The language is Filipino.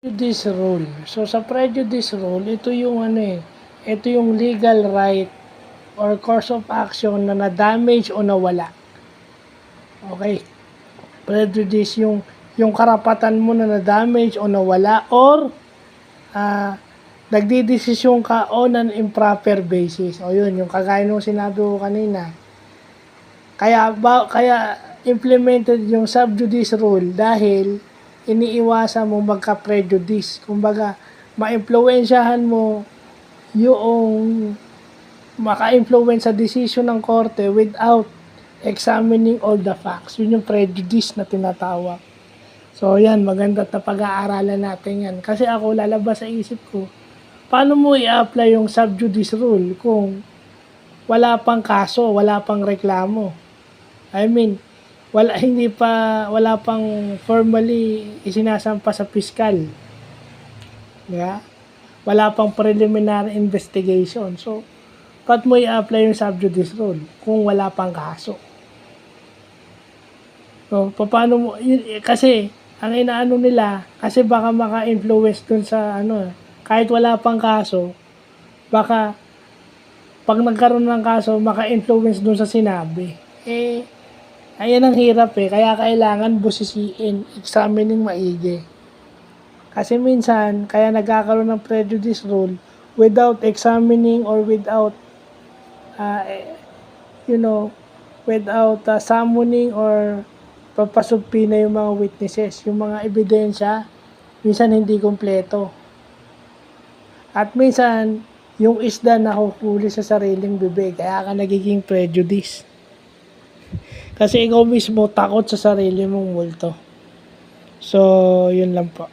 Prejudice rule. So sa prejudice rule, ito yung ito yung legal right or course of action na na-damage o nawala. Okay. Prejudice yung karapatan mo na na-damage o nawala or nagdidesisyon ka on an improper basis. O yun, yung kagaya nung sinabi ko kanina. Kaya implemented yung sub judice rule dahil iniiwasan mo magka-prejudice. Kumbaga, ma-impluwensyahan mo yung maka-influence sa decision ng korte without examining all the facts. Yun yung prejudice na tinatawag. So, yan, maganda na pag-aaralan natin yan. Kasi ako, lalabas sa isip ko, paano mo i-apply yung sub judice rule kung wala pang kaso, wala pang reklamo? I mean, wala pang formally isinasampa sa piskal. Yeah? Wala pang preliminary investigation. So, ba't mo i-apply yung sub judice rule kung wala pang kaso? So, paano mo, kasi, ang inaano nila, kasi baka maka-influence dun sa, kahit wala pang kaso, baka, pag nagkaroon ng kaso, maka-influence dun sa sinabi. Ayan ang hirap kaya kailangan busisiin, examining maigi. Kasi minsan, kaya nagkakaroon ng prejudice rule without examining or without, without summoning or papasubpina yung mga witnesses, yung mga ebidensya, minsan hindi kompleto. At minsan, yung isda nahuhuli sa sariling bibig, kaya ka nagiging prejudice. Kasi ikaw mismo takot sa sarili mong multo. So, yun lang po.